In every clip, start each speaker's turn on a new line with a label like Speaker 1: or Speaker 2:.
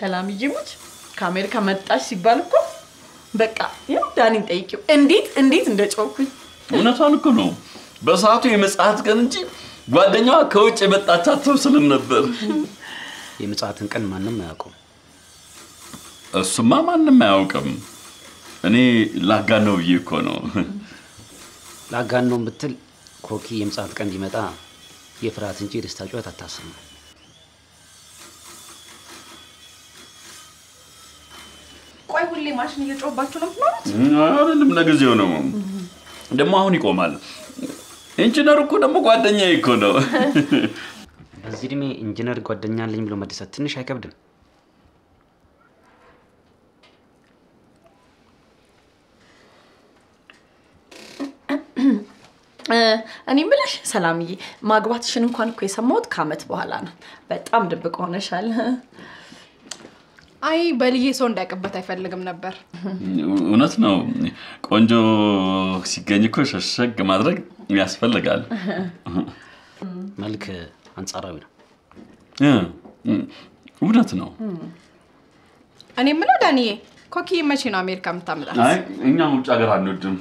Speaker 1: ሰላም ይጅሙት ከአሜሪካ መጣሽ ሲባል እኮ በቃ ዳኒን ጠይቂው እንዴት እንደጮኩኝ
Speaker 2: እውነቷን እኮ ነው በሰዓቱ የመጽሐት ቀን እንጂ ጓደኛዋ ከውጭ የመጣች አትመስልም ነበር
Speaker 3: የመጽሐትን ቀን ማንንም አያውቀው
Speaker 2: እሱማ ማንንም አያውቅም እኔ ላጋነው ብዬ እኮ ነው
Speaker 3: ላጋነው ብትል ኮኪ የመጽሐት ቀን ሊመጣ የፍርሃት እንጂ ደስታ ጩኸት አታስብም
Speaker 1: ቆይ ሁሌ ማሽን እየጮህባችሁ ነው ማለት
Speaker 2: አይደለም ለጊዜው ነው ደሞ አሁን ይቆማል ኢንጂነር እኮ ደሞ ጓደኛዬ እኮ ነው
Speaker 3: በዚህ ድሜ ኢንጂነር ጓደኛ አለኝ ብሎ መደሰት ትንሽ አይከብድም
Speaker 1: እኔ ምልሽ ሰላምዬ ማግባትሽን እንኳን እኮ የሰማሁት ከአመት በኋላ ነው በጣም ድብቅ ሆነሻል
Speaker 4: አይ በልዬ ሰው እንዳይቀበት አይፈልግም ነበር
Speaker 2: እውነት ነው ቆንጆ ሲገኝ እኮ ሸሸግ ማድረግ ያስፈልጋል
Speaker 3: መልክ አንጻራዊ ነው
Speaker 2: እውነት ነው
Speaker 4: እኔ ምለው ዳንዬ ኮኪ መቼ ነው አሜሪካ የምታመጣት
Speaker 2: አይ እኛ ውጭ ሀገር አንወድም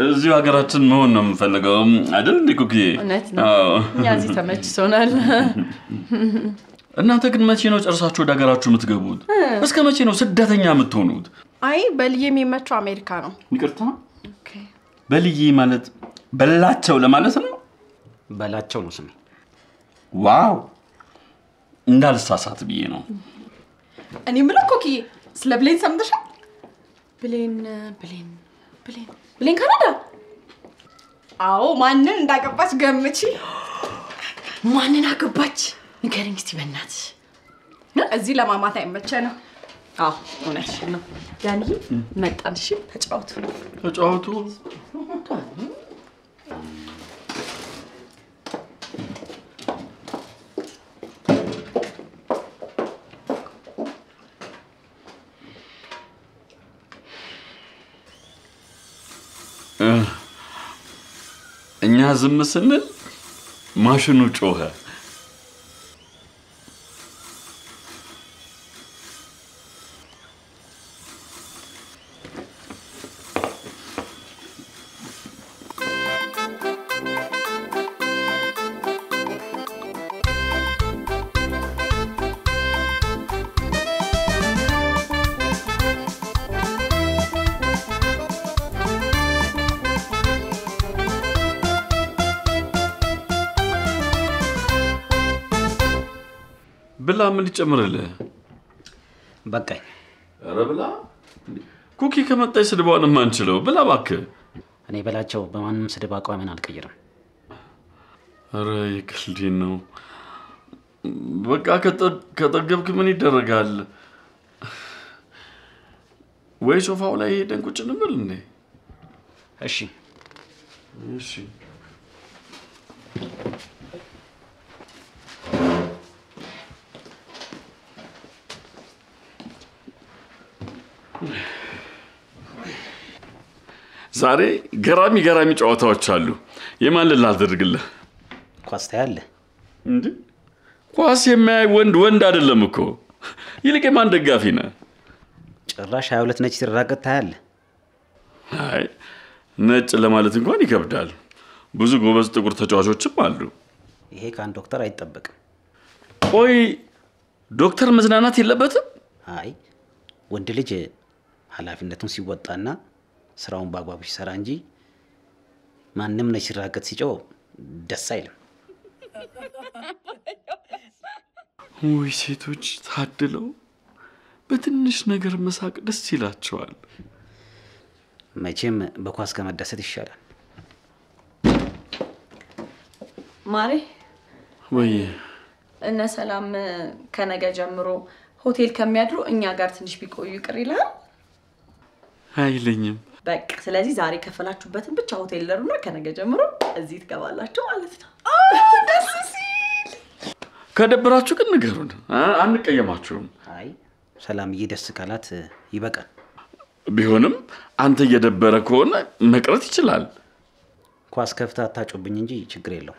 Speaker 2: እዚሁ ሀገራችን መሆን ነው የምንፈልገው አይደል እንዴ ኮኪ
Speaker 1: እውነት ነው እኛ እዚህ ተመችቶናል
Speaker 2: እናንተ ግን መቼ ነው ጨርሳችሁ ወደ ሀገራችሁ የምትገቡት እስከ መቼ ነው ስደተኛ የምትሆኑት
Speaker 4: አይ በልዬ የሚመቸው አሜሪካ ነው
Speaker 2: ይቅርታ ኦኬ በልዬ ማለት በላቸው ለማለት ነው
Speaker 3: በላቸው ነው ስሜ
Speaker 2: ዋው እንዳልሳሳት ብዬ ነው
Speaker 4: እኔ ምለው ኮኪ ስለ ብሌን ሰምተሻል
Speaker 1: ብሌን ካናዳ
Speaker 4: አዎ ማንን እንዳገባች ገምቺ
Speaker 1: ማንን አገባች ንገሪኝ እስቲ በእናትሽ
Speaker 4: እዚህ ለማማት አይመቸ ነው
Speaker 1: አዎ እውነትሽ ነው ዳኒ መጣንሽ ተጫወቱ
Speaker 2: እኛ ዝም ስንል ማሽኑ ጮኸ ብላ ምን ልጨምርልህ
Speaker 3: በቃኝ
Speaker 2: ኧረ ብላ ኩኪ ከመጣች ስድባውን ማንችለው ብላ እባክህ
Speaker 3: እኔ በላቸው በማንም ስድብ አቋሜን አልቀየርም
Speaker 2: ኧረ ይቅልዲን ነው በቃ ከጠገብክ ምን ይደረጋል ወይ ሶፋው ላይ ሄደን ቁጭ እንበል እንዴ
Speaker 3: እሺ
Speaker 2: ዛሬ ገራሚ ጨዋታዎች አሉ የማን ላድርግልህ
Speaker 3: ኳስ ታያለ
Speaker 2: እንዴ ኳስ የማይ ወንድ አይደለም እኮ ይልቅ የማን ደጋፊ ነህ
Speaker 3: ጭራሽ 22 ነጭ ሲራገጥ ታያለ
Speaker 2: አይ ነጭ ለማለት እንኳን ይከብዳል ብዙ ጎበዝ ጥቁር ተጫዋቾችም አሉ
Speaker 3: ይሄ ካን ዶክተር አይጠበቅም
Speaker 2: ቆይ ዶክተር መዝናናት የለበትም
Speaker 3: አይ ወንድ ልጅ ኃላፊነቱን ሲወጣና ስራውን ባጓጉ ሲሰራ እንጂ ማንንም ነጭ ሲራገጥ ሲጮህ ደስ አይልም
Speaker 2: ወይ ሴቶች ታድለው በትንሽ ነገር መሳቅ ደስ ይላቸዋል
Speaker 3: መቼም በኳስ ከመደሰት ይሻላል
Speaker 1: ማሬ
Speaker 2: ወይ
Speaker 1: እነ ሰላም ከነገ ጀምሮ ሆቴል ከሚያድሩ እኛ ጋር ትንሽ ቢቆዩ ይቅር ይላል
Speaker 2: አይለኝም
Speaker 1: በቃ ስለዚህ ዛሬ ከፈላችሁበትን ብቻ ሆቴል ደሩና ከነገ ጀምሮ እዚህ ትገባላችሁ ማለት ነው ደስ ሲል
Speaker 2: ከደብራችሁ ግን ንገሩን አንቀየማችሁም
Speaker 3: አይ ሰላምዬ ደስ ካላት ይበቃል
Speaker 2: ቢሆንም አንተ እየደበረ ከሆነ መቅረት ይችላል
Speaker 3: ኳስ ከፍታ አታጮብኝ እንጂ ችግር የለው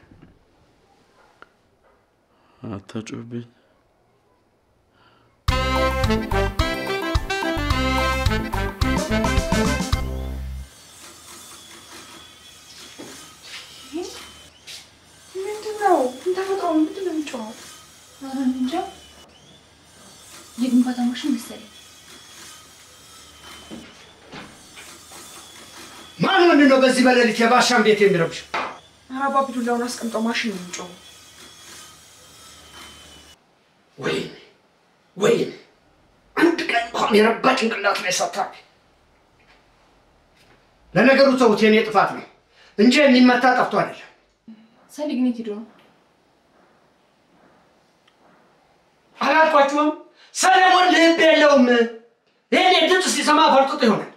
Speaker 2: አታጮብኝ
Speaker 5: የግንባታ ማሽን መሰለኝ።
Speaker 6: ማን ነው በዚህ በሌሊት የባሻን ቤት የሚረብሽ?
Speaker 7: አራባ ቢዱላውን አስቀምጠው ማሽን ነው የሚጮው።
Speaker 6: ወይ አንድ ቀን እንኳን የረባ ጭንቅላት ላይ ሰጥቷል። ለነገሩ ተውት፣ የኔ ጥፋት ነው እንጂ የሚመታ ጠፍቶ አይደለም።
Speaker 5: ሰሊግኔት ሄዶ ነው
Speaker 6: አላልኳችሁም? ሰለሞን ልብ የለውም። ይሄን ድምፅ ሲሰማ ፈርጥጦ ይሆናል።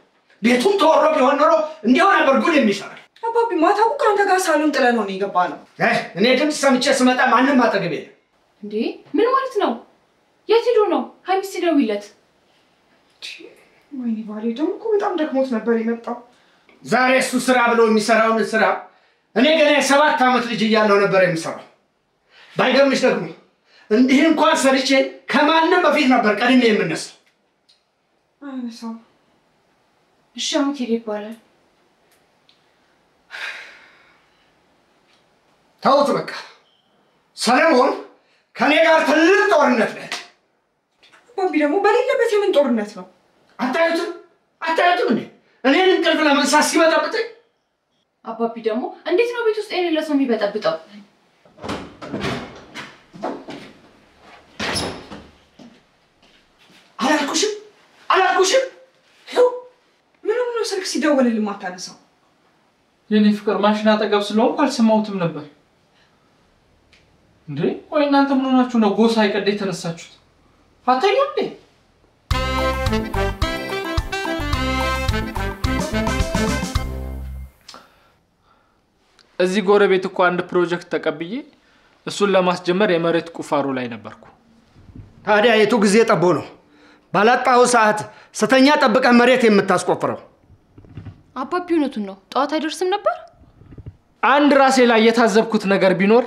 Speaker 6: ቤቱን ተወሮ ቢሆን ኖሮ እንዲሆን ነበር ጉድ የሚሰራል።
Speaker 7: አባቢ ማታው ካንተ ጋር ሳሎን ጥለን ነው የገባነው።
Speaker 6: እኔ ድምፅ ሰምቼ ስመጣ ማንንም አጠገቤ የለም።
Speaker 5: እንዴ ምን ማለት ነው? የት ሄዶ ነው? ሀይሚስ ደውይለት።
Speaker 7: ወይኔ ባሌ ደግሞ እኮ በጣም ደክሞት ነበር የመጣው።
Speaker 6: ዛሬ እሱ ስራ ብሎ የሚሰራውን ስራ እኔ ገና የ7 ዓመት ልጅ እያለሁ ነበር የምሰራው። ባይገርምሽ ደግሞ እንዲህ እንኳን ሰርቼ ከማንም በፊት ነበር ቀድሜ የምነሳው።
Speaker 7: አይነሳው።
Speaker 5: እሺ አሁን ሄዶ ይባላል።
Speaker 6: ተውት በቃ። ሰለሞን ከኔ ጋር ትልቅ ጦርነት ነው።
Speaker 7: አባቢ ደግሞ በሌለበት የምን ጦርነት ነው?
Speaker 6: አታዩትም እንዴ? እኔን እንቅልፍ ለመንሳት ሲበጠብጠኝ።
Speaker 5: አባቢ ደግሞ እንዴት ነው ቤት ውስጥ የሌለ ሰው የሚበጠብጠው?
Speaker 6: አላልኩሽም?
Speaker 7: ምን ስልክ ሲደወልልህ ማታነሳው?
Speaker 8: የኔ ፍቅር ማሽን አጠገብ ስለሆንኩ አልሰማሁትም ነበር። እንዴ ቆይ እናንተ ምን ሆናችሁ ነው ጎሳ አይቀደ የተነሳችሁት? አታዩም እንዴ? እዚህ ጎረቤት እኮ አንድ ፕሮጀክት ተቀብዬ እሱን ለማስጀመር የመሬት ቁፋሮ ላይ ነበርኩ።
Speaker 6: ታዲያ የቱ ጊዜ ጠቦ ነው ባላጣው ሰዓት ስተኛ ጠብቀህ መሬት የምታስቆፍረው?
Speaker 5: አባቢ እውነቱን ነው። ጠዋት አይደርስም ነበር?
Speaker 8: አንድ ራሴ ላይ የታዘብኩት ነገር ቢኖር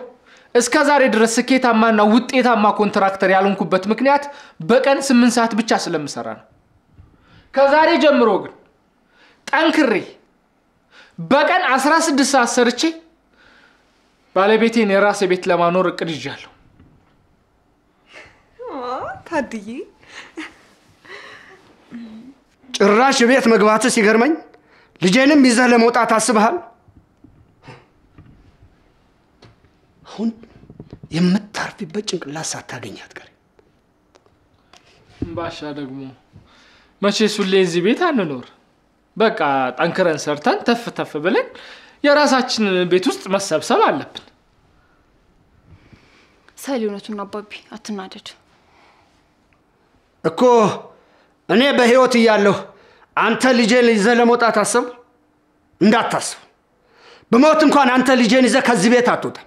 Speaker 8: እስከ ዛሬ ድረስ ስኬታማና ውጤታማ ኮንትራክተር ያልሆንኩበት ምክንያት በቀን 8 ሰዓት ብቻ ስለምሰራ ነው። ከዛሬ ጀምሮ ግን ጠንክሬ በቀን 16 ሰዓት ሰርቼ ባለቤቴን የራሴ ቤት ለማኖር እቅድ ይዣለሁ።
Speaker 7: ታድዬ
Speaker 6: ጭራሽ ቤት መግባት ሲገርመኝ ልጄንም ይዘህ ለመውጣት አስበሃል? አሁን የምታርፊበት ጭንቅላት ሳታገኛት ቀር።
Speaker 8: ባሻ ደግሞ መቼስ ሁሌ እዚህ ቤት አንኖር። በቃ ጠንክረን ሰርተን ተፍ ተፍ ብለን የራሳችንን ቤት ውስጥ መሰብሰብ አለብን።
Speaker 5: ሰሊ እውነቱን አባቢ አትናደድ
Speaker 6: እኮ እኔ በህይወት እያለሁ አንተ ልጄን ይዘህ ለመውጣት አስብ? እንዳታስብ። በሞት እንኳን አንተ ልጄን ይዘህ ከዚህ ቤት አትወጣም።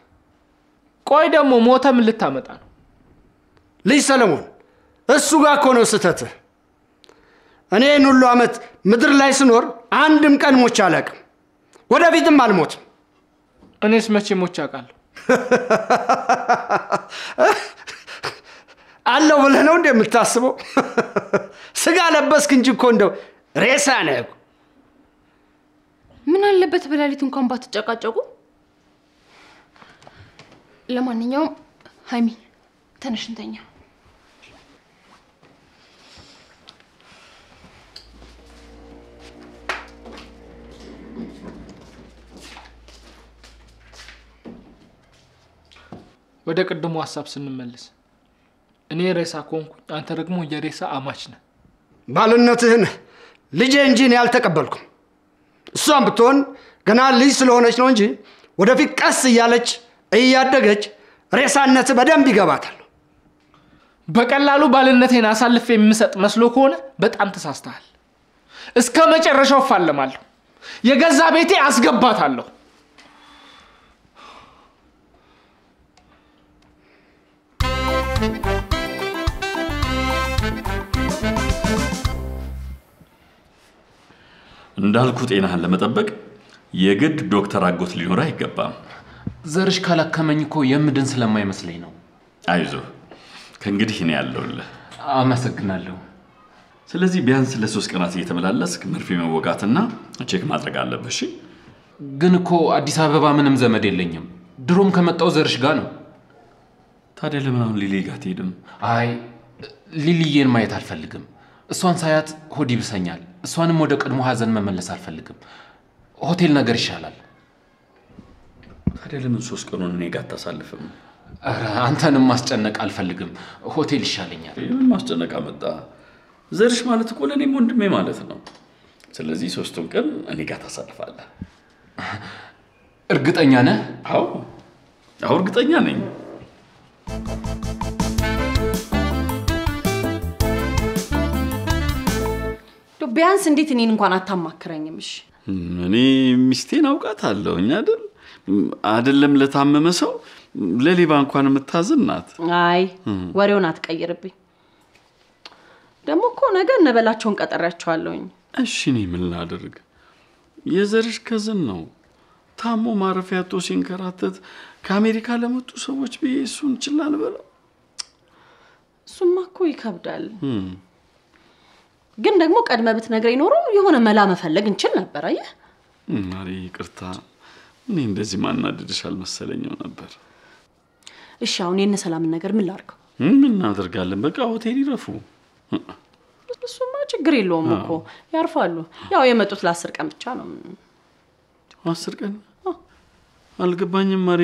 Speaker 8: ቆይ ደግሞ ሞተ ምን ልታመጣ ነው?
Speaker 6: ልጅ ሰለሞን እሱ ጋር እኮ ነው ስህተትህ። እኔን ሁሉ ዓመት ምድር ላይ ስኖር አንድም ቀን ሞቼ አላውቅም። ወደፊትም አልሞትም።
Speaker 8: እኔስ መቼ ሞቼ አውቃለሁ?
Speaker 6: አለው ብለህ ነው እንደምታስበው? ስጋ ለበስክ እንጂ እኮ እንደው ሬሳ ነህ።
Speaker 5: ምን አለበት በሌሊት እንኳን ባትጨቃጨቁ? ለማንኛውም ሃይሚ ተነሽ እንተኛ።
Speaker 8: ወደ ቅድሙ ሐሳብ ስንመለስ እኔ ሬሳ ኮንኩ፣ አንተ ደግሞ የሬሳ አማች ነህ።
Speaker 6: ባልነትህን ልጄ እንጂ እኔ አልተቀበልኩም። እሷም ብትሆን ገና ልጅ ስለሆነች ነው እንጂ ወደፊት ቀስ እያለች እያደገች ሬሳነት በደንብ ይገባታል።
Speaker 8: በቀላሉ ባልነቴን አሳልፌ የምሰጥ መስሎ ከሆነ በጣም ተሳስተሃል። እስከ መጨረሻው ፋለማለሁ። የገዛ ቤቴ አስገባታለሁ።
Speaker 2: እንዳልኩ ጤናህን ለመጠበቅ የግድ ዶክተር አጎት ሊኖር አይገባም።
Speaker 9: ዘርሽ ካላከመኝ እኮ የምድን ስለማይመስለኝ ነው።
Speaker 2: አይዞህ ከእንግዲህ እኔ ያለሁልህ።
Speaker 9: አመሰግናለሁ።
Speaker 2: ስለዚህ ቢያንስ ለ3 ቀናት እየተመላለስክ መርፌ መወጋትና ቼክ ማድረግ አለብሽ።
Speaker 9: ግን እኮ አዲስ አበባ ምንም ዘመድ የለኝም። ድሮም ከመጣው ዘርሽ ጋር ነው።
Speaker 2: ታዲያ ለምን አሁን ሊሊ ጋር ትሄድም?
Speaker 9: አይ ሊሊዬን ማየት አልፈልግም። እሷን ሳያት ሆድ ይብሰኛል። እሷንም ወደ ቀድሞ ሀዘን መመለስ አልፈልግም። ሆቴል ነገር ይሻላል።
Speaker 2: ታዲያ ለምን 3 ቀኑን እኔ ጋር ታሳልፍም?
Speaker 9: አንተንም ማስጨነቅ አልፈልግም። ሆቴል ይሻለኛል።
Speaker 2: ምን ማስጨነቅ አመጣ? ዘርሽ ማለት እኮ ለእኔም ወንድሜ ማለት ነው። ስለዚህ 3ቱን ቀን እኔ ጋር ታሳልፋለህ።
Speaker 9: እርግጠኛ ነህ?
Speaker 2: አዎ እርግጠኛ ነኝ።
Speaker 1: ቢያንስ እንዴት እኔን እንኳን አታማክረኝም? እሺ
Speaker 2: እኔ ሚስቴን አውቃታለሁ አይደለም ለታመመ ሰው ለሌባ እንኳን የምታዝን ናት።
Speaker 1: አይ ወሬውን አትቀይርብኝ። ደግሞ እኮ ነገ እነበላቸውን ቀጠሪያቸዋለሁኝ።
Speaker 2: እሺ እኔ ምን ላድርግ? የዘርሽ ከዝን ነው ታሞ ማረፊያ አጥቶ ሲንከራተት ከአሜሪካ ለመጡ ሰዎች እሱን ችላ ልበለው?
Speaker 1: እሱማ እኮ ይከብዳል። ግን ደግሞ ቀድመ ብትነግረኝ ኖሮ የሆነ መላ መፈለግ እንችል ነበር። አየህ
Speaker 2: ማሪ ይቅርታ፣ እኔ እንደዚህ ማናደድሽ አልመሰለኝም ነበር።
Speaker 1: እሺ አሁን የነ ሰላምን ነገር ምን ላድርገው?
Speaker 2: ምን እናደርጋለን? በቃ ሆቴል ይረፉ።
Speaker 1: እሱማ ችግር የለውም እኮ ያርፋሉ። ያው የመጡት ለ10 ቀን ብቻ ነው።
Speaker 2: 10 ቀን? አልገባኝም ማሪ፣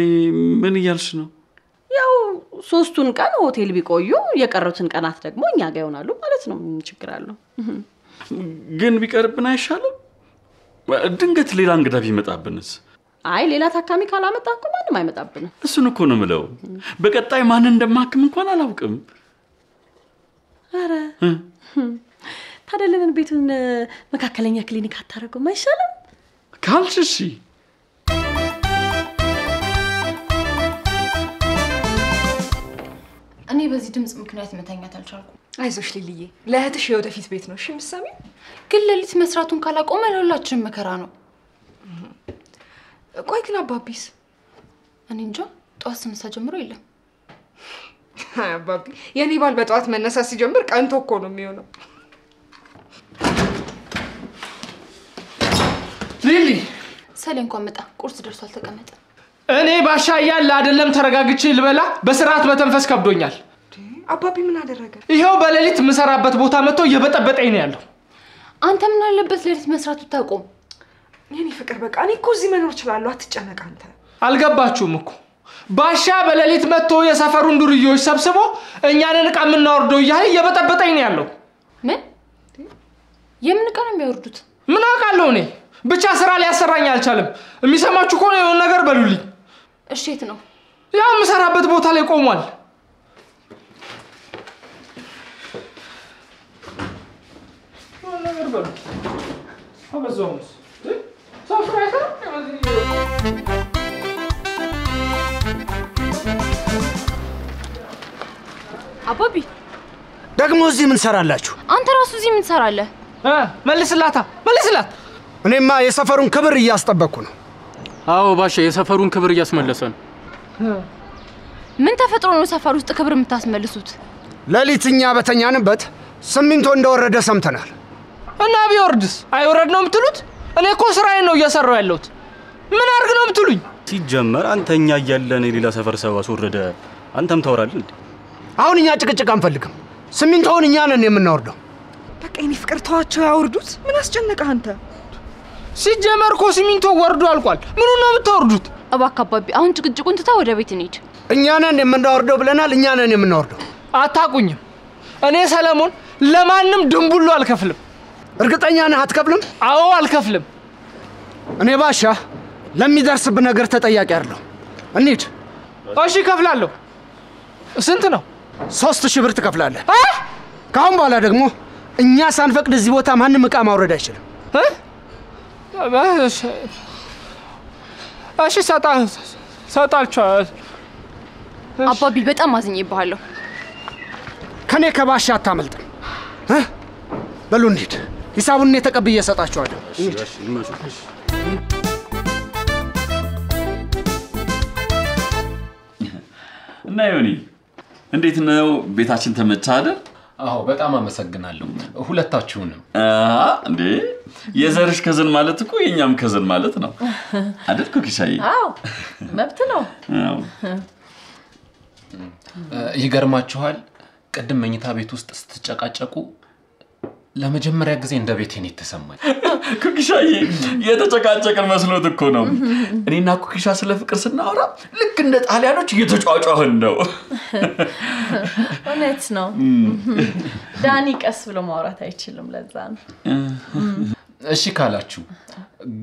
Speaker 2: ምን እያልሽ ነው?
Speaker 1: ያው 3ቱን ቀን ሆቴል ቢቆዩ የቀሩትን ቀናት ደግሞ እኛ ጋር ይሆናሉ ማለት ነው። ምን ችግር አለው?
Speaker 2: ግን ቢቀርብን አይሻልም? ድንገት ሌላ እንግዳ ቢመጣብንስ?
Speaker 1: አይ ሌላ ታካሚ ካላመጣ እኮ ማንም አይመጣብንም።
Speaker 2: እሱን እኮ ነው የምለው። በቀጣይ ማን እንደማክም እንኳን አላውቅም።
Speaker 1: አረ ታዲያ ለምን ቤቱን መካከለኛ ክሊኒክ አታረጉም? አይሻልም?
Speaker 2: ካልሽ እሺ።
Speaker 5: እኔ በዚህ ድምጽ ምክንያት መተኛት አልቻልኩም።
Speaker 7: አይዞሽ ሊሊዬ፣ ለእህትሽ የወደፊት ቤት ነው። እሺ የምትሰሚው?
Speaker 5: ግን ሌሊት መስራቱን ካላቆመ ለሁላችንም መከራ ነው።
Speaker 7: ቆይ ግን አባቢስ?
Speaker 5: እኔ እንጃ፣ ጠዋት ስነሳ ጀምሮ የለም።
Speaker 7: አይ አባቢ፣ የኔ ባል በጠዋት መነሳት ሲጀምር ቀንቶ እኮ ነው የሚሆነው።
Speaker 8: ሊሊ
Speaker 5: ሰሌ እንኳን መጣ። ቁርስ ደርሷል፣ ተቀመጠ።
Speaker 8: እኔ ባሻ ያለ አይደለም ተረጋግቼ ልበላ በስርዓት በተንፈስ ከብዶኛል።
Speaker 7: አባቢ ምን አደረገ?
Speaker 8: ይሄው በሌሊት ምሰራበት ቦታ መጥቶ እየበጠበጠኝ ነው ያለው።
Speaker 5: አንተ ምን አለበት ሌሊት መስራቱ ታቆም።
Speaker 7: የኔ ፍቅር በቃ እኔ እኮ እዚህ መኖር እችላለሁ፣ አትጨነቅ አንተ።
Speaker 8: አልገባችሁም እኮ ባሻ በሌሊት መጥቶ የሰፈሩን ዱርዬዎች ሰብስቦ እኛንን ዕቃ የምናወርደው እያለ እየበጠበጠኝ ነው ያለው።
Speaker 5: ምን የምን ዕቃ ነው የሚያወርዱት?
Speaker 8: ምን አውቃለሁ እኔ። ብቻ ስራ ሊያሰራኝ አልቻለም። የሚሰማችሁ ከሆነ የሆነ ነገር በሉልኝ።
Speaker 5: እሺ የት ነው?
Speaker 8: ያው የምሰራበት ቦታ ላይ ቆሟል። ነገር በሉ አበዛውስ ሳፍራይታ
Speaker 5: አባቢ
Speaker 6: ደግሞ እዚህ ምን ሰራላችሁ?
Speaker 5: አንተ ራሱ እዚህ ምን ትሰራለህ?
Speaker 8: መልስላታ መልስላት።
Speaker 6: እኔማ የሰፈሩን ክብር እያስጠበቅኩ ነው።
Speaker 9: አዎ ባሻ፣ የሰፈሩን ክብር እያስመለሰ ነው።
Speaker 5: ምን ተፈጥሮ ነው ሰፈር ውስጥ ክብር የምታስመልሱት?
Speaker 6: ሌሊትኛ በተኛንበት ሲሚንቶ እንደወረደ ሰምተናል።
Speaker 8: እና ቢወርድስ አይወረድ ነው የምትሉት? እኔ እኮ ስራዬን ነው እየሰራው ያለሁት። ምን አድርግ ነው የምትሉኝ?
Speaker 10: ሲጀመር አንተኛ እያለን የሌላ ሰፈር ሰው አስወረደ፣ አንተም ታወራለህ እንዴ?
Speaker 6: አሁን እኛ ጭቅጭቅ አንፈልግም። ሲሚንቶውን እኛ ነን የምናወርደው።
Speaker 7: በቃ የኔ ፍቅር ተዋቸው ያወርዱት። ምን አስጨነቀህ አንተ?
Speaker 8: ሲጀመር እኮ ሲሚንቶ ወርዶ አልቋል። ምኑ ነው የምታወርዱት?
Speaker 5: እባክህ አባቢ አሁን ጭቅጭቁን ትታ ወደ ቤት እንሂድ።
Speaker 6: እኛ ነን የምናወርደው ብለናል። እኛ ነን የምናወርደው።
Speaker 8: አታቁኝም። እኔ ሰለሞን ለማንም ድንቡሎ አልከፍልም።
Speaker 6: እርግጠኛ ነህ አትከፍልም?
Speaker 8: አዎ አልከፍልም።
Speaker 6: እኔ ባሻ ለሚደርስብህ ነገር ተጠያቂ አይደለሁ። እንሂድ።
Speaker 8: እሺ እከፍላለሁ። ስንት ነው?
Speaker 6: 3000 ብር ትከፍላለህ። ከአሁን በኋላ ደግሞ እኛ ሳንፈቅድ እዚህ ቦታ ማንም ዕቃ ማውረድ አይችልም።
Speaker 8: እሺ ሰጣቸው።
Speaker 5: አባቢ በጣም አዝኜብሃለሁ።
Speaker 6: ከኔ ከባሻ አታመልጥም። በሉ እንሂድ። ሂሳቡን እኔ ተቀብዬ እሰጣቸዋለሁ።
Speaker 2: እና ዮኒ እንዴት ነው ቤታችን ተመቻ አይደል?
Speaker 9: አዎ በጣም አመሰግናለሁ ሁለታችሁንም።
Speaker 2: እንዴ የዘርሽ ከዘን ማለት እኮ የኛም ከዘን ማለት ነው አይደል ኩኪሻዬ?
Speaker 1: አዎ መብት ነው።
Speaker 2: አዎ
Speaker 9: ይገርማችኋል ቅድም መኝታ ቤት ውስጥ ስትጨቃጨቁ ለመጀመሪያ ጊዜ እንደ ቤቴ ነው የተሰማኝ።
Speaker 2: ኩኪሻዬ የተጨቃጨቀን መስሎት እኮ ነው። እኔና ኩኪሻ ስለ ፍቅር ስናወራ ልክ እንደ ጣሊያኖች እየተጫጫህን ነው።
Speaker 1: እውነት ነው። ዳኒ ቀስ ብሎ ማውራት አይችልም ለዛ ነው።
Speaker 9: እሺ ካላችሁ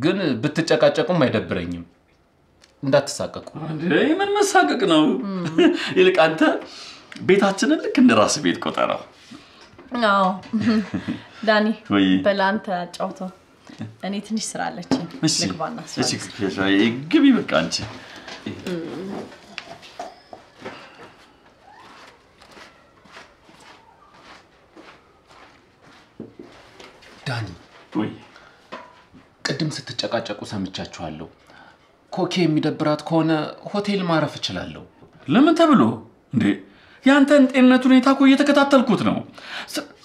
Speaker 9: ግን ብትጨቃጨቁም አይደብረኝም። እንዳትሳቀቁ።
Speaker 2: እንዴ ምን መሳቀቅ ነው? ይልቅ አንተ ቤታችንን ልክ እንደ ራስ ቤት ቆጠረው።
Speaker 1: አዎ ዳኒ
Speaker 2: ወይ
Speaker 1: በላንተ አጫውተው። እኔ ትንሽ ስራ አለችኝ ልግባና ስራ።
Speaker 2: እሺ ኩኪሻዬ ግቢ በቃ አንቺ።
Speaker 9: ዳኒ
Speaker 2: ወይ
Speaker 9: ቅድም ስትጨቃጨቁ ሰምቻችኋለሁ። ኮኬ የሚደብራት ከሆነ ሆቴል ማረፍ እችላለሁ።
Speaker 2: ለምን ተብሎ እንዴ? ያንተን ጤንነት ሁኔታ እኮ እየተከታተልኩት ነው።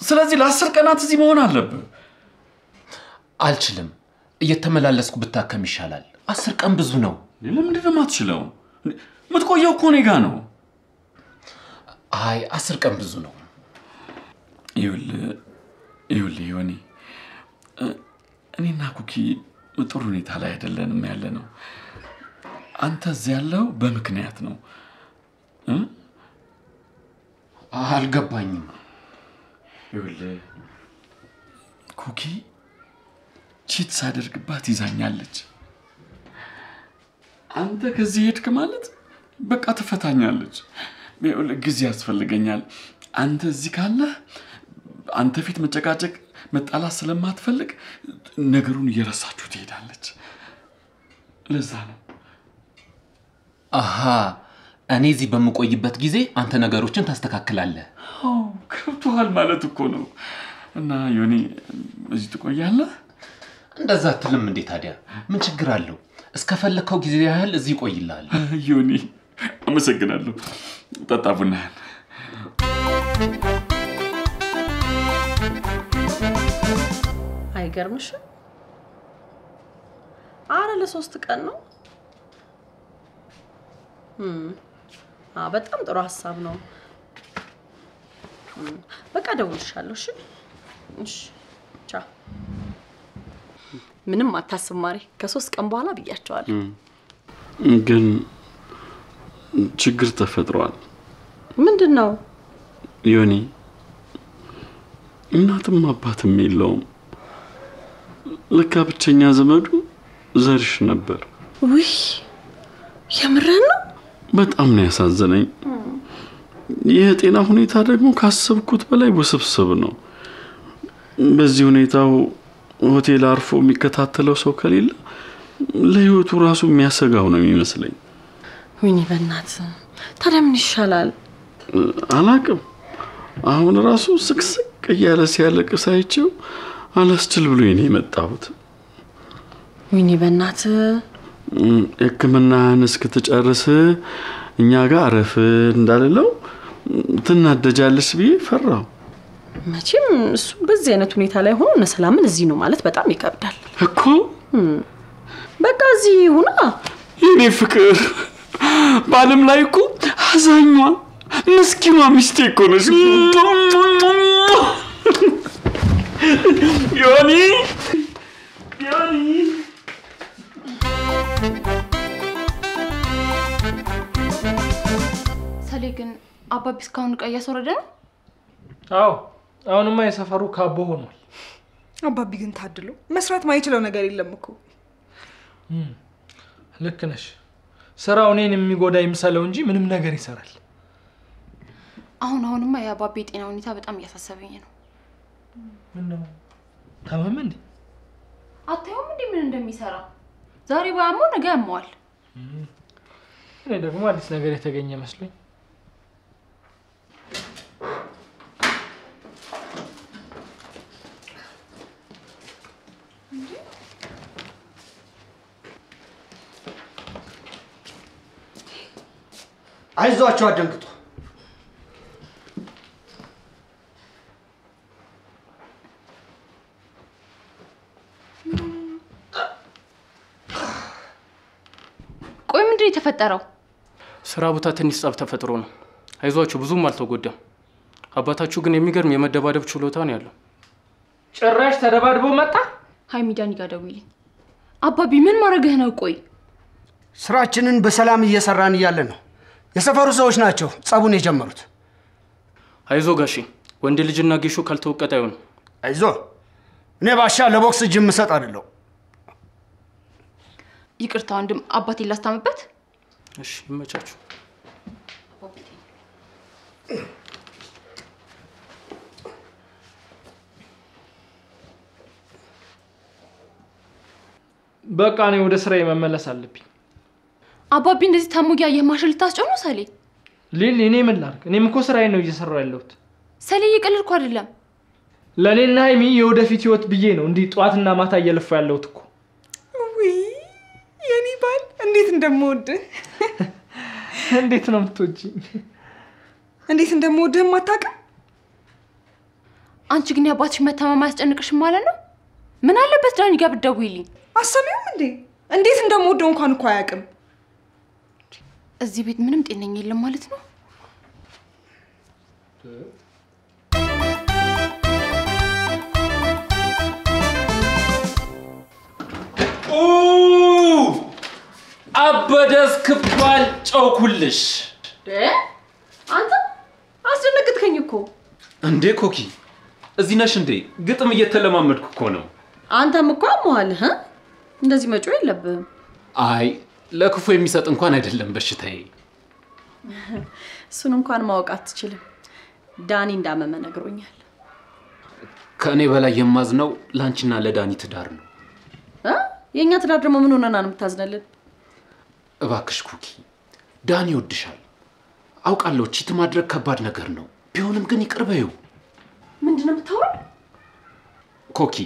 Speaker 2: ስለዚህ ለ10 ቀናት እዚህ መሆን አለብህ።
Speaker 9: አልችልም። እየተመላለስኩ ብታከም ይሻላል። 10 ቀን ብዙ ነው።
Speaker 2: ለምንድን ነው የማትችለው? የምትቆየው እኮ እኔ ጋር ነው።
Speaker 9: አይ 10 ቀን ብዙ ነው።
Speaker 2: ይኸውልህ ዮኒ፣ እኔና ኩኪ ጥሩ ሁኔታ ላይ አይደለንም ያለ ነው። አንተ እዚህ ያለው በምክንያት ነው።
Speaker 9: አልገባኝም።
Speaker 2: ይኸውልህ ኩኪ ቺት ሳደርግባት ይዛኛለች። አንተ ከዚህ ሄድክ ማለት በቃ ትፈታኛለች። ይኸውልህ ጊዜ ያስፈልገኛል። አንተ እዚህ ካለ አንተ ፊት መጨቃጨቅ መጣላት ስለማትፈልግ ነገሩን እየረሳችሁ ትሄዳለች። ለዛ ነው።
Speaker 9: አሃ እኔ እዚህ በመቆይበት ጊዜ አንተ ነገሮችን ታስተካክላለህ።
Speaker 2: አዎ ከብቷል ማለት እኮ ነው። እና ዮኒ እዚህ ትቆያለህ?
Speaker 9: እንደዛ አትልም እንዴ ታዲያ? ምን ችግር አለው? እስከፈለከው ጊዜ ያህል እዚህ ቆይልሃል።
Speaker 2: ዮኒ አመሰግናለሁ። ጠጣ ቡናህን።
Speaker 1: አይገርምሽም? አረ ለ3 ቀን ነው። በጣም ጥሩ ሐሳብ ነው። በቃ ደውልሻለሁ። እሺ እሺ ቻው። ምንም አታስብ ማሪ፣ ከ3 ቀን በኋላ ብያቸዋለሁ።
Speaker 2: ግን ችግር ተፈጥሯል።
Speaker 1: ምንድነው?
Speaker 2: ዮኒ እናትም አባትም የለውም። ለካ ብቸኛ ዘመዱ ዘርሽ ነበር።
Speaker 1: ውይ የምረን ነው?
Speaker 2: በጣም ነው ያሳዘነኝ። የጤና ሁኔታ ደግሞ ካሰብኩት በላይ ውስብስብ ነው። በዚህ ሁኔታው ሆቴል አርፎ የሚከታተለው ሰው ከሌለ ለህይወቱ ራሱ የሚያሰጋው ነው የሚመስለኝ።
Speaker 1: ወይኔ በእናት ታዲያ ምን ይሻላል?
Speaker 2: አላቅም። አሁን ራሱ ስቅስቅ እያለ ሲያለቅስ አይቼው አላስችል ብሎ የኔ የመጣሁት።
Speaker 1: ወይኔ በእናት
Speaker 2: ሕክምናህን እስክትጨርስ እኛ ጋር አረፍ እንዳልለው ትናደጃለሽ ብዬ ፈራው።
Speaker 1: መቼም እሱ በዚህ አይነት ሁኔታ ላይ ሆኖ እነ ሰላምን እዚህ ነው ማለት በጣም ይከብዳል
Speaker 2: እኮ።
Speaker 1: በቃ እዚህ ሁና
Speaker 2: የኔ ፍቅር። በዓለም ላይ እኮ አዛኟ ምስኪኗ ሚስቴ እኮ ነሽ። ዮኒ ዮኒ
Speaker 5: ሰሌ ግን አባቢ እስካሁን ዕቃ እያስወረደ ነው?
Speaker 8: አዎ አሁንማ የሰፈሩ ካቦ ሆኗል።
Speaker 7: አባቢ ግን ታድሎ መስራት ማይችለው ነገር የለም እኮ።
Speaker 8: ልክ ነሽ። ስራው እኔን የሚጎዳ ይምሰለው እንጂ ምንም ነገር ይሰራል።
Speaker 5: አሁንማ የአባቢ ጤና ሁኔታ በጣም እያሳሰበኝ ነው።
Speaker 8: ምን ነው? ታመመ እንዴ?
Speaker 5: አታየውም እንዴ ምን እንደሚሰራ? ዛሬ ባያመው ነገ ያመዋል።
Speaker 8: እኔ ደግሞ አዲስ ነገር የተገኘ መስሎኝ።
Speaker 6: አይዟችሁ አደንግጡ።
Speaker 5: የተፈጠረው?
Speaker 8: ስራ ቦታ ትንሽ ጸብ ተፈጥሮ ነው። አይዟችሁ ብዙም አልተጎዳም። አባታችሁ ግን የሚገርም የመደባደብ ችሎታ ነው ያለው። ጭራሽ ተደባድቦ መጣ።
Speaker 5: ሀይሚ ዳኒ ጋር ደውይልኝ። አባቢ ምን ማድረግህ ነው? ቆይ
Speaker 6: ስራችንን በሰላም እየሰራን እያለ ነው የሰፈሩ ሰዎች ናቸው ጸቡን የጀመሩት።
Speaker 8: አይዞ ጋሺ፣ ወንድ ልጅና ጌሾ ካልተወቀጠ አይሆንም።
Speaker 6: አይዞ፣ እኔ ባሻ ለቦክስ ጅም ሰጥ አይደለም።
Speaker 5: ይቅርታ ወንድም፣ አባቴ ላስታምበት።
Speaker 8: እሺ ይመቻችሁ። በቃ እኔ ወደ ስራዬ መመለስ አለብኝ።
Speaker 5: አባቢ እንደዚህ ታሙጊያ የማሽል ታስጨኑ ሰሌ
Speaker 8: ሊሊ፣ እኔ ምን ላድርግ? እኔም እኮ ስራዬ ነው እየሰራሁ ያለሁት።
Speaker 5: ሰሌ እየቀለድኩ አይደለም።
Speaker 8: ለኔና ሀይሚ የወደፊት ህይወት ብዬ ነው እንዲህ ጧትና ማታ እየለፋሁ ያለሁት እኮ።
Speaker 7: ውይ የኔ ባል እንዴት እንደምወድህ!
Speaker 8: እንዴት ነው የምትወጂኝ?
Speaker 7: እንዴት እንደምወድህ ማታውቅም?
Speaker 5: አንቺ ግን የአባትሽ መታመም አያስጨንቅሽም ማለት ነው? ምን አለበት ዳኒ ጋር ብትደውይልኝ?
Speaker 7: አሰሚውም እንዴ እንዴት እንደምወደው እንኳን እኮ አያውቅም።
Speaker 5: እዚህ ቤት ምንም ጤነኛ የለም ማለት ነው?
Speaker 9: አበደስ ክባል ጨውኩልሽ።
Speaker 1: አንተ አስደነግጥከኝ እኮ።
Speaker 9: እንዴ ኮኪ፣ እዚህ ነሽ እንዴ? ግጥም እየተለማመድኩ እኮ ነው።
Speaker 1: አንተም እኮ አሞሃል። እንደዚህ መጮህ የለብህም።
Speaker 9: አይ ለክፉ የሚሰጥ እንኳን አይደለም በሽታዬ።
Speaker 1: እሱን እንኳን ማወቅ አትችልም። ዳኒ እንዳመመ ነግሮኛል።
Speaker 9: ከእኔ በላይ የማዝነው ላንቺና ለዳኒ ትዳር ነው።
Speaker 1: የኛ ትዳር ደግሞ ምን ሆነና ነው የምታዝነልን?
Speaker 9: እባክሽ ኩኪ፣ ዳኒ ይወድሻል። አውቃለሁ ቺት ማድረግ ከባድ ነገር ነው። ቢሆንም ግን ይቅር በይው።
Speaker 1: ምንድነው የምታወራው?
Speaker 9: ኮኪ፣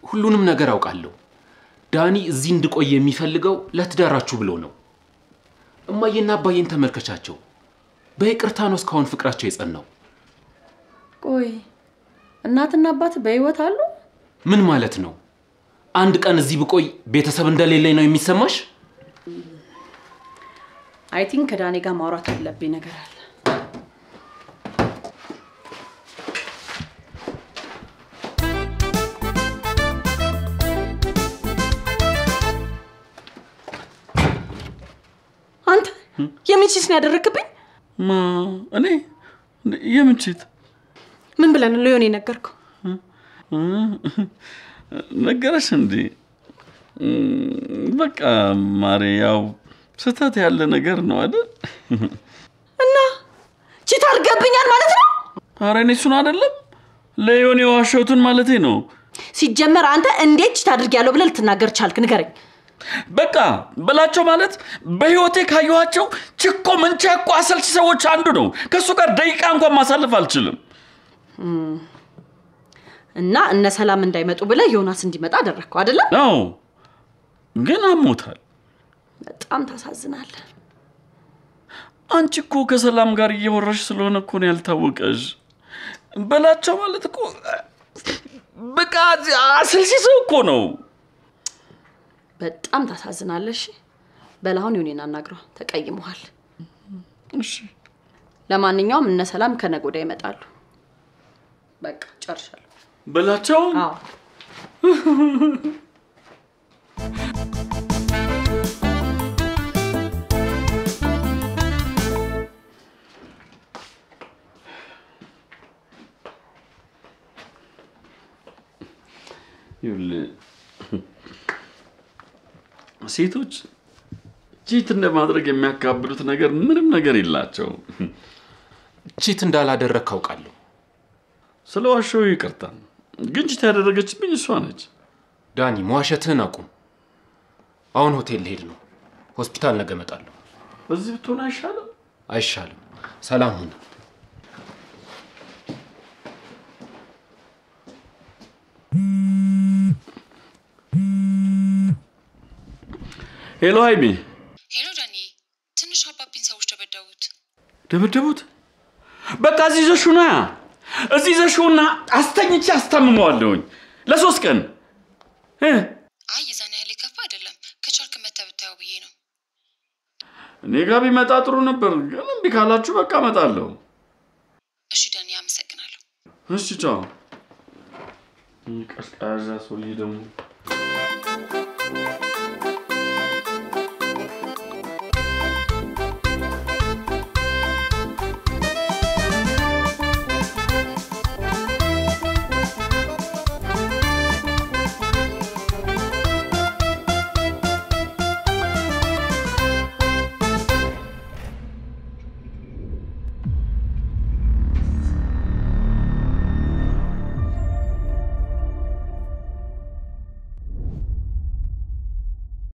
Speaker 9: ሁሉንም ነገር አውቃለሁ። ዳኒ እዚህ እንድቆይ የሚፈልገው ለትዳራችሁ ብሎ ነው። እማዬና አባዬን ተመልከቻቸው። በይቅርታ ነው እስካሁን ፍቅራቸው የጸናው።
Speaker 1: ቆይ እናትና አባት በህይወት አሉ?
Speaker 9: ምን ማለት ነው? አንድ ቀን እዚህ ብቆይ ቤተሰብ እንደሌለኝ ነው የሚሰማሽ?
Speaker 1: አይ ቲንክ ከዳኒ ጋር ማውራት ያለብኝ ነገር አለ። አንተ የምን ቺት ነው ያደረክብኝ?
Speaker 2: እኔ የምን ቺት?
Speaker 1: ምን ብለን ነው የሆነ ነገርከው?
Speaker 2: ነገረሽ እንዴ? በቃ ማሪያው ስተት ያለ ነገር ነው አይደል?
Speaker 1: እና ቺት አድርገብኛል ማለት ነው?
Speaker 2: ኧረ እኔ እሱን አይደለም ለዮኒ ዋሸሁትን ማለቴ ነው።
Speaker 1: ሲጀመር አንተ እንዴት ቺት አድርጊያለሁ ብለህ ልትናገር ቻልክ? ንገረኝ።
Speaker 2: በቃ በላቸው ማለት በህይወቴ ካየኋቸው ችኮ መንቻቆ አሰልቺ ሰዎች አንዱ ነው። ከሱ ጋር ደቂቃ እንኳን ማሳለፍ አልችልም።
Speaker 1: እና እነ ሰላም እንዳይመጡ ብለህ ዮናስ እንዲመጣ አደረግከው አይደለ?
Speaker 2: አዎ፣ ግን አሞታል።
Speaker 1: በጣም ታሳዝናለህ።
Speaker 2: አንቺ እኮ ከሰላም ጋር እየወራሽ ስለሆነ እኮ ነው ያልታወቀሽ። በላቸው ማለት እኮ በቃ አሰልቺ ሰው እኮ ነው።
Speaker 1: በጣም ታሳዝናለሽ። በላሁን ዮኒና አናግረው፣ ተቀይመዋል።
Speaker 2: እሺ፣
Speaker 1: ለማንኛውም እነ ሰላም ከነገ ወዲያ ይመጣሉ። በቃ ጨርሻለሁ።
Speaker 2: በላቸው።
Speaker 1: አዎ
Speaker 2: ሴቶች ቺት እንደማድረግ የሚያካብዱት ነገር ምንም ነገር የላቸው።
Speaker 9: ቺት እንዳላደረክ አውቃለሁ።
Speaker 2: ስለዋሸው ይቅርታ፣ ግን ቺት ያደረገችብኝ እሷ ነች።
Speaker 9: ዳኒ መዋሸትህን አቁም። አሁን ሆቴል ልሄድ ነው። ሆስፒታል ነገ እመጣለሁ።
Speaker 2: እዚህ ብትሆን አይሻልም?
Speaker 9: አይሻልም። ሰላም ሁን።
Speaker 2: ሄሎ ሃይሚ።
Speaker 11: ሄሎ ዳኒ፣ ትንሽ አባቢን ሰዎች
Speaker 2: ደበደቡት? በቃ እዚህ ዘሹና እዚህ ዘሹና አስተኝቼ አስታምመዋለሁኝ ለ3 ቀን።
Speaker 11: አይ የዛኔ ያለ ከፋ አይደለም። ከቻልክ መተህ ብታየው ብዬ ነው።
Speaker 2: እኔ ጋር ቢመጣ ጥሩ ነበር፣ ግን እምቢ ካላችሁ በቃ እመጣለሁ።
Speaker 11: እሺ ዳኒ፣ አመሰግናለሁ።
Speaker 2: እሺ ቻው። ቀዝቃዛ ሰውዬ ደግሞ